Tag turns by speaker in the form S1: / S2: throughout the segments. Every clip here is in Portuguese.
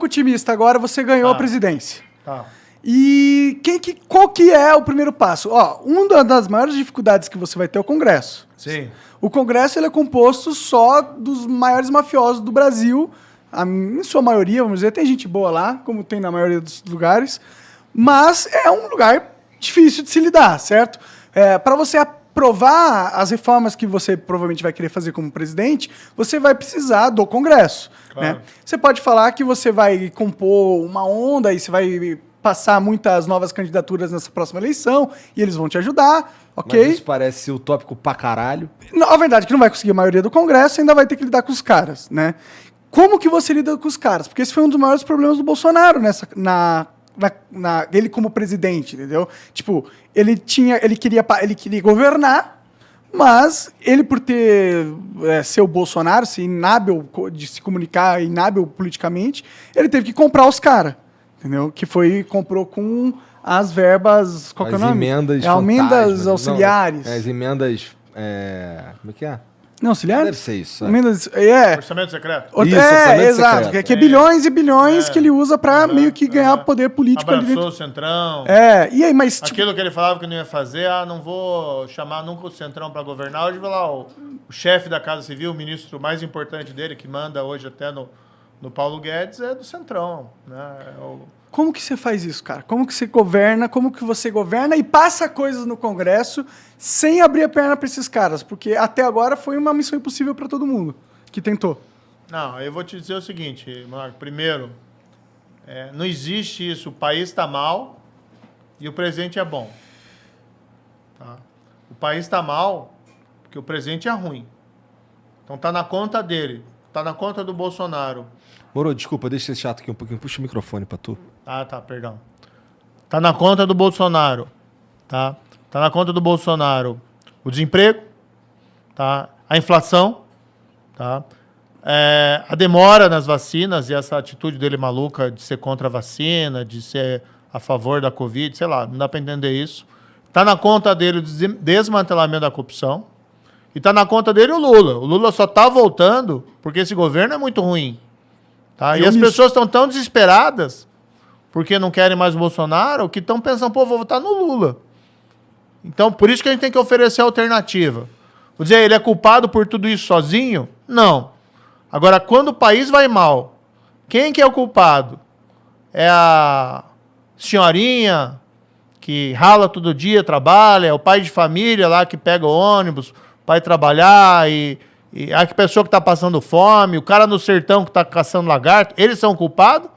S1: otimista agora, você ganhou a presidência.
S2: Tá.
S1: E qual que é o primeiro passo? Ó, uma das maiores dificuldades que você vai ter é o Congresso.
S2: Sim.
S1: O Congresso ele é composto só dos maiores mafiosos do Brasil, em sua maioria, vamos dizer, tem gente boa lá, como tem na maioria dos lugares, mas é um lugar difícil de se lidar, certo? Para você aprovar as reformas que você provavelmente vai querer fazer como presidente, você vai precisar do Congresso.
S2: Claro.
S1: Né? Você pode falar que você vai compor uma onda e você vai passar muitas novas candidaturas nessa próxima eleição e eles vão te ajudar, ok?
S3: Mas isso parece utópico pra caralho.
S1: A verdade é que não vai conseguir a maioria do Congresso e ainda vai ter que lidar com os caras, né? Como que você lida com os caras? Porque esse foi um dos maiores problemas do Bolsonaro ele como presidente, entendeu? Tipo, ele queria governar, mas ele por ser o Bolsonaro, ser inábil de se comunicar, inábil politicamente, ele teve que comprar os caras, entendeu? Comprou com as verbas, qual que é o nome?
S3: Emendas
S1: emendas auxiliares.
S3: As emendas, como é que é?
S1: Não, auxiliares?
S3: Deve ser isso.
S1: Emendas,
S2: Orçamento secreto.
S3: Isso, orçamento
S1: exato.
S3: secreto.
S1: Que é bilhões e bilhões que ele usa pra meio que ganhar poder político ali
S2: Abraçou
S1: dentro.
S2: o Centrão.
S1: E aí, mas... tipo,
S2: Aquilo que ele falava que não ia fazer, não vou chamar nunca o Centrão para governar. Hoje vai lá o chefe da Casa Civil, o ministro mais importante dele, que manda hoje até no Paulo Guedes, é do Centrão. Né?
S1: Como que você faz isso, cara? Como que você governa e passa coisas no Congresso sem abrir a perna pra esses caras? Porque até agora foi uma missão impossível pra todo mundo que tentou.
S2: Não, eu vou te dizer o seguinte, Marco. Primeiro, não existe isso. O país está mal e o presidente é bom. Tá? O país está mal porque o presidente é ruim. Então tá na conta dele. Tá na conta do Bolsonaro.
S3: Moro, desculpa, deixa esse chato aqui um pouquinho. Puxa o microfone pra tu.
S2: Tá, perdão. Tá na conta do Bolsonaro. Tá na conta do Bolsonaro o desemprego, tá? A inflação, tá? A demora nas vacinas e essa atitude dele maluca de ser contra a vacina, de ser a favor da Covid, sei lá, não dá para entender isso. Tá na conta dele o desmantelamento da corrupção e tá na conta dele o Lula. O Lula só tá voltando porque esse governo é muito ruim. Tá? E as pessoas estão tão desesperadas porque não querem mais o Bolsonaro que estão pensando, pô, vou votar no Lula. Então, por isso que a gente tem que oferecer alternativa. Vou dizer, ele é culpado por tudo isso sozinho? Não. Agora, quando o país vai mal, quem que é o culpado? É a senhorinha que rala todo dia, trabalha, é o pai de família lá que pega o ônibus, vai trabalhar e a pessoa que está passando fome, o cara no sertão que está caçando lagarto, eles são culpados?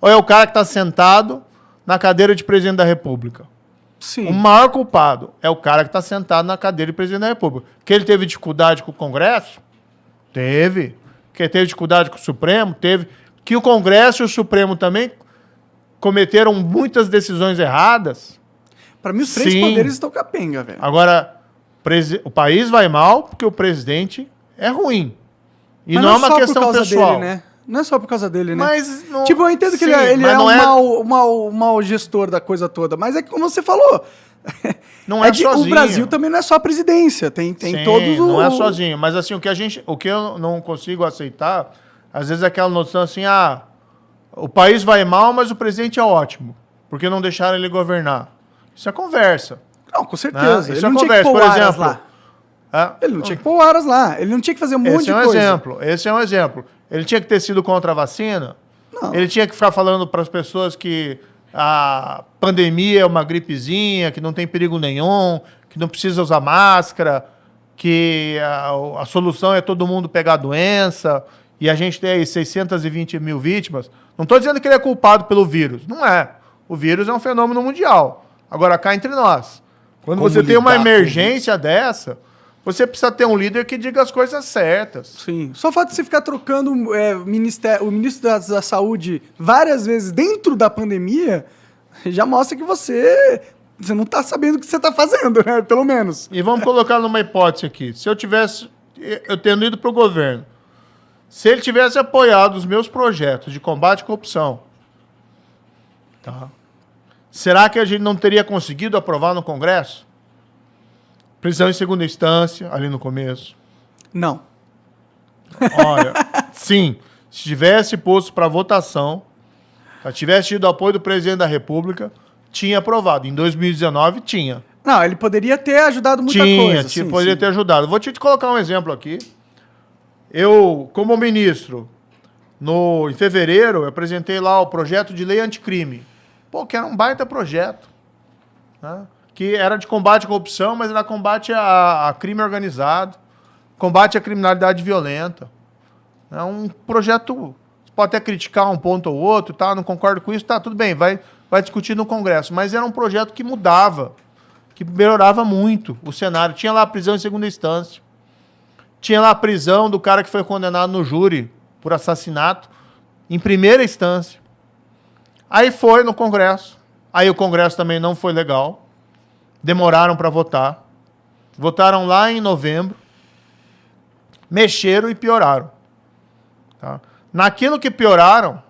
S2: Ou é o cara que está sentado na cadeira de presidente da República?
S1: Sim.
S2: O maior culpado é o cara que está sentado na cadeira de presidente da República. Que ele teve dificuldade com o Congresso? Teve. Que ele teve dificuldade com o Supremo? Teve. Que o Congresso e o Supremo também cometeram muitas decisões erradas?
S1: Pra mim, os três
S2: Sim.
S1: poderes estão capenga, velho.
S2: Agora, o país vai mal porque o presidente é ruim. E
S1: Mas
S2: não é uma
S1: só por
S2: questão
S1: causa
S2: pessoal.
S1: dele, né? Não é só por causa dele, né?
S2: Mas não...
S1: Tipo, eu entendo que
S2: Sim,
S1: ele
S2: mas
S1: é
S2: não
S1: um mau gestor da coisa toda, mas é que, como você falou,
S2: Não é
S1: que
S2: sozinho.
S1: o Brasil também não é só a presidência, tem
S2: Sim,
S1: todos os...
S2: não é sozinho. Mas assim, o que eu não consigo aceitar, às vezes é aquela noção assim, o país vai mal, mas o presidente é ótimo, porque não deixaram ele governar. Isso é conversa.
S1: Não, com certeza.
S2: Né?
S1: Ele
S2: Isso é
S1: não tinha que
S2: conversa.
S1: pôr
S2: Por
S1: o Aras
S2: exemplo,
S1: lá. Ele não tinha que pôr o Aras lá. Ele não tinha que fazer um monte de coisa.
S2: Esse é um exemplo. Ele tinha que ter sido contra a vacina.
S1: Não.
S2: Ele tinha que ficar falando para as pessoas que a pandemia é uma gripezinha, que não tem perigo nenhum, que não precisa usar máscara, que a solução é todo mundo pegar a doença, e a gente tem aí 620 mil vítimas. Não estou dizendo que ele é culpado pelo vírus. Não é. O vírus é um fenômeno mundial. Agora, cá entre nós, quando
S3: Como
S2: você tem uma
S3: lidar com
S2: emergência dessa, você precisa ter um líder que diga as coisas certas.
S1: Sim. Só o fato de você ficar trocando o ministro da Saúde várias vezes dentro da pandemia já mostra que você não está sabendo o que você está fazendo, né? Pelo menos.
S2: E vamos colocar numa hipótese aqui. Se eu tendo ido para o governo, se ele tivesse apoiado os meus projetos de combate à corrupção, tá? Será que a gente não teria conseguido aprovar no Congresso? Prisão em segunda instância, ali no começo.
S1: Não.
S2: Olha, sim, se tivesse posto para votação, Se tivesse tido o apoio do presidente da República, tinha aprovado. Em 2019, tinha.
S1: Não, ele poderia ter ajudado muita coisa.
S2: Poderia ter ajudado. Vou te colocar um exemplo aqui. Eu, como ministro, em fevereiro, eu apresentei lá o projeto de lei anticrime. Pô, que era um baita projeto. Né? Que era de combate à corrupção, mas era combate a crime organizado, combate à criminalidade violenta. É um projeto, você pode até criticar um ponto ou outro, tá? Não concordo com isso, tá, tudo bem, vai discutir no Congresso. Mas era um projeto que mudava, que melhorava muito o cenário. Tinha lá a prisão em segunda instância. Tinha lá a prisão do cara que foi condenado no júri por assassinato em primeira instância. Aí foi no Congresso. Aí o Congresso também não foi legal. Demoraram para votar. Votaram lá em novembro. Mexeram e pioraram. Tá? Naquilo que pioraram,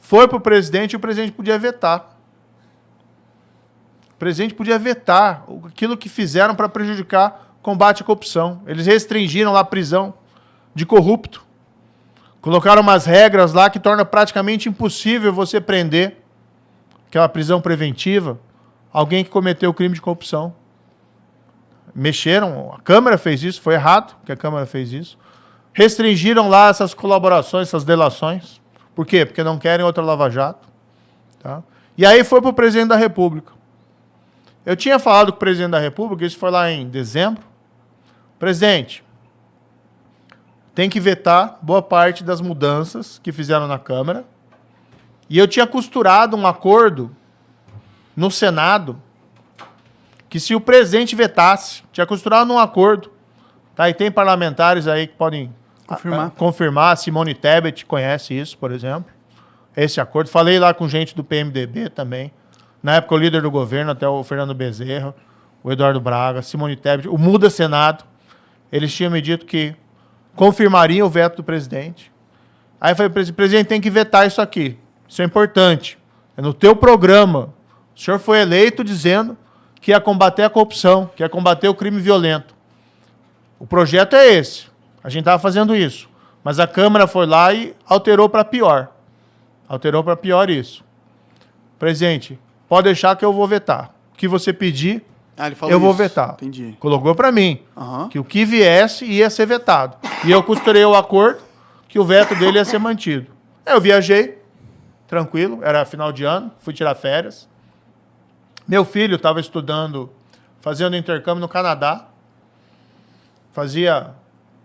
S2: foi para o presidente e o presidente podia vetar. O presidente podia vetar aquilo que fizeram para prejudicar o combate à corrupção. Eles restringiram lá a prisão de corrupto. Colocaram umas regras lá que torna praticamente impossível você prender, aquela prisão preventiva, alguém que cometeu crime de corrupção. Mexeram, a Câmara fez isso, foi errado que a Câmara fez isso. Restringiram lá essas colaborações, essas delações. Por quê? Porque não querem outra Lava Jato. Tá? E aí foi para o presidente da República. Eu tinha falado com o presidente da República, isso foi lá em dezembro. Presidente, tem que vetar boa parte das mudanças que fizeram na Câmara. E eu tinha costurado um acordo no Senado que se o presidente vetasse, tinha costurado um acordo, tá? E tem parlamentares aí que podem confirmar. A Simone Tebet conhece isso, por exemplo. Esse acordo. Falei lá com gente do PMDB também. Na época, o líder do governo, até o Fernando Bezerra, o Eduardo Braga, Simone Tebet, o Muda Senado. Eles tinham me dito que confirmariam o veto do presidente. Aí eu falei, presidente, tem que vetar isso aqui. Isso é importante. É no teu programa. O senhor foi eleito dizendo que ia combater a corrupção, que ia combater o crime violento. O projeto é esse. A gente estava fazendo isso. Mas a Câmara foi lá e alterou para pior. Alterou para pior isso. Presidente, pode deixar que eu vou vetar. O que você pedir, eu vou vetar.
S1: Entendi.
S2: Colocou para mim que o que viesse ia ser vetado. E eu costurei o acordo que o veto dele ia ser mantido. Aí eu viajei, tranquilo, era final de ano, fui tirar férias. Meu filho estava estudando, fazendo intercâmbio no Canadá. Fazia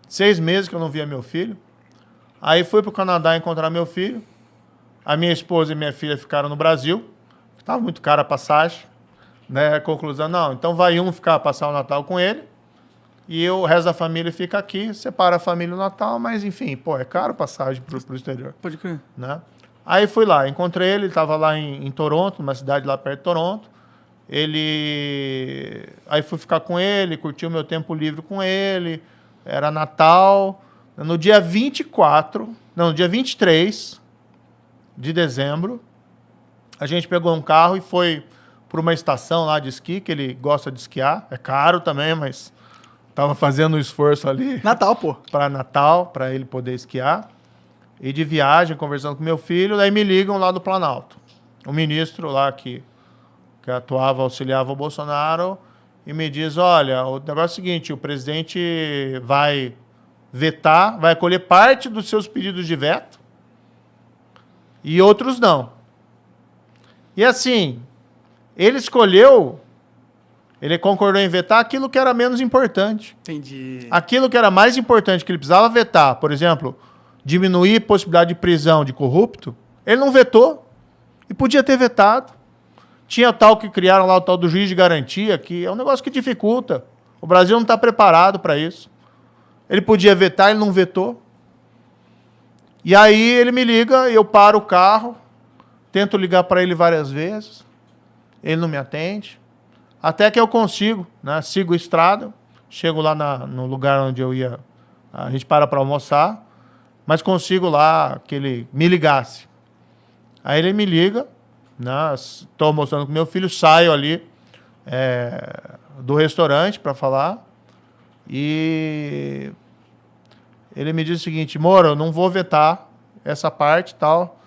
S2: 6 meses que eu não via meu filho. Aí fui para o Canadá encontrar meu filho. A minha esposa e minha filha ficaram no Brasil. Estava muito cara a passagem. Né? Conclusão, não, então vai passar o Natal com ele. E o resto da família fica aqui, separa a família no Natal, mas enfim, pô, é caro a passagem para o exterior.
S1: Pode crer.
S2: Né? Aí fui lá, encontrei ele estava lá em Toronto, uma cidade lá perto de Toronto. Aí fui ficar com ele, curti o meu tempo livre com ele. Era Natal. No dia 23 de dezembro, a gente pegou um carro e foi para uma estação lá de esqui, que ele gosta de esquiar. É caro também, mas estava fazendo um esforço ali.
S1: Natal, pô.
S2: Para Natal, para ele poder esquiar. E de viagem, conversando com meu filho, daí me ligam lá do Planalto. O ministro lá que auxiliava o Bolsonaro, e me diz, olha, o negócio é o seguinte, o presidente vai vetar, vai acolher parte dos seus pedidos de veto e outros não. E assim, ele concordou em vetar aquilo que era menos importante.
S1: Entendi.
S2: Aquilo que era mais importante, que ele precisava vetar, por exemplo, diminuir a possibilidade de prisão de corrupto, ele não vetou e podia ter vetado. Tinha o tal que criaram lá, o tal do juiz de garantia, que é um negócio que dificulta. O Brasil não está preparado para isso. Ele podia vetar, ele não vetou. E aí ele me liga, eu paro o carro, tento ligar para ele várias vezes, ele não me atende. Até que eu consigo, né? Sigo a estrada, chego lá no lugar onde eu ia, a gente para almoçar, mas consigo lá que ele me ligasse. Aí ele me liga, estou almoçando com meu filho, saio ali do restaurante para falar e ele me diz o seguinte, Moro, eu não vou vetar essa parte e tal,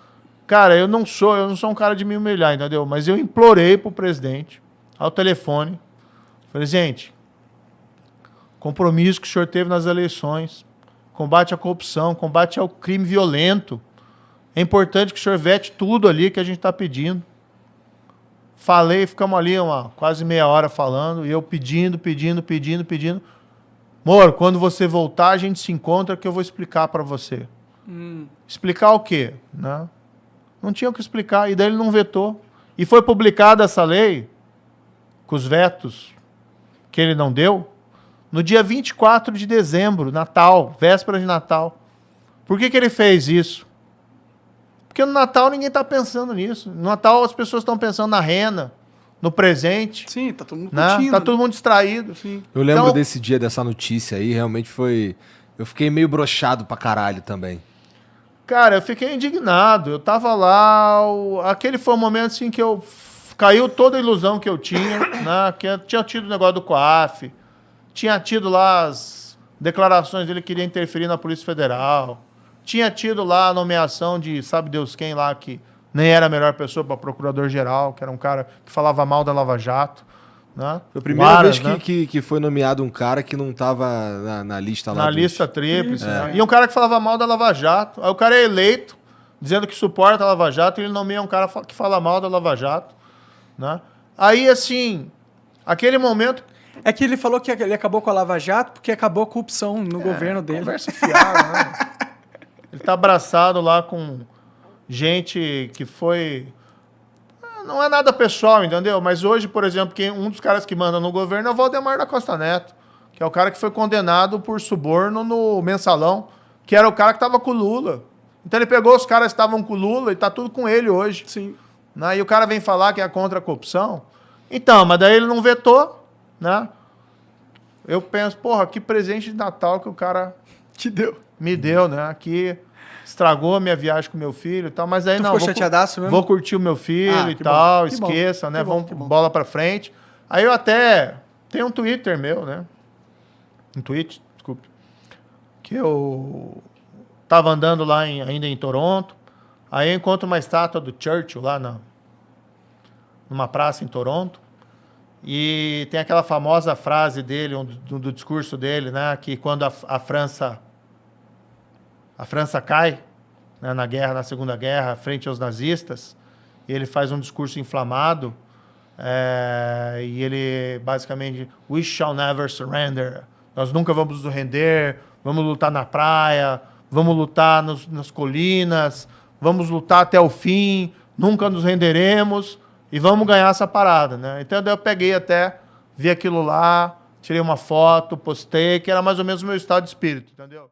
S2: Cara, eu não sou um cara de me humilhar, entendeu? Mas eu implorei pro presidente, ao telefone. Falei, gente, compromisso que o senhor teve nas eleições, combate à corrupção, combate ao crime violento. É importante que o senhor vete tudo ali que a gente está pedindo. Falei, ficamos ali quase meia hora falando, e eu pedindo. Moro, quando você voltar, a gente se encontra que eu vou explicar para você. Explicar o quê? Né? Não tinha o que explicar, e daí ele não vetou. E foi publicada essa lei, com os vetos que ele não deu, no dia 24 de dezembro, Natal, véspera de Natal. Por que ele fez isso? Porque no Natal ninguém está pensando nisso. No Natal as pessoas estão pensando na renda, no presente.
S1: Sim, tá todo mundo
S2: Né?
S1: curtindo.
S2: Tá todo mundo distraído.
S1: Sim.
S3: Eu lembro
S2: Então-
S3: desse dia, dessa notícia aí, realmente foi... Eu fiquei meio broxado pra caralho também.
S2: Cara, eu fiquei indignado. Eu tava lá, aquele foi o momento assim que caiu toda a ilusão que eu tinha, né? Que eu tinha tido o negócio do COAF, tinha tido lá as declarações dele que queria interferir na Polícia Federal, tinha tido lá a nomeação de sabe Deus quem lá, que nem era a melhor pessoa para procurador-geral, que era um cara que falava mal da Lava Jato. Né?
S3: Foi a primeira
S2: Aras,
S3: vez
S2: né?
S3: que foi nomeado um cara que não tava na lista lá.
S2: Na
S3: dos-
S2: lista tríplice.
S1: Isso,
S2: Né?
S1: é.
S2: E um cara que falava mal da Lava Jato. Aí o cara é eleito, dizendo que suporta a Lava Jato, e ele nomeia um cara que fala mal da Lava Jato. Né? Aí, assim, aquele momento...
S1: É que ele falou que ele acabou com a Lava Jato porque acabou a corrupção no governo dele.
S2: Conversa fiada, né? Ele tá abraçado lá com gente que foi... Não é nada pessoal, entendeu? Mas hoje, por exemplo, um dos caras que manda no governo é o Valdemar da Costa Neto, que é o cara que foi condenado por suborno no Mensalão, que era o cara que estava com o Lula. Então ele pegou os caras que estavam com o Lula e tá tudo com ele hoje.
S1: Sim.
S2: Né? E o cara vem falar que é contra a corrupção. Então, mas daí ele não vetou, né? Eu penso, porra, que presente de Natal que o cara
S1: Te deu.
S2: me deu, né? Que estragou a minha viagem com meu filho e tal, mas aí
S1: Tu
S2: não.
S1: ficou
S2: vou
S1: chateadaço mesmo?
S2: Vou curtir o meu filho
S1: Ah,
S2: e
S1: que
S2: tal,
S1: bom, que bom,
S2: esqueça, né?
S1: que bom,
S2: Vamos
S1: que bom.
S2: bola pra frente. Aí eu até tenho um Twitter meu, né? Um tweet, desculpe. Que eu tava andando lá ainda em Toronto. Aí eu encontro uma estátua do Churchill lá numa praça em Toronto. E tem aquela famosa frase dele, do discurso dele, né? Que quando a França cai, né, na Segunda Guerra, frente aos nazistas, e ele faz um discurso inflamado, e ele basicamente, we shall never surrender, nós nunca vamos nos render, vamos lutar na praia, vamos lutar nas colinas, vamos lutar até o fim, nunca nos renderemos, e vamos ganhar essa parada, né? Então daí eu peguei até, vi aquilo lá, tirei uma foto, postei, que era mais ou menos o meu estado de espírito, entendeu?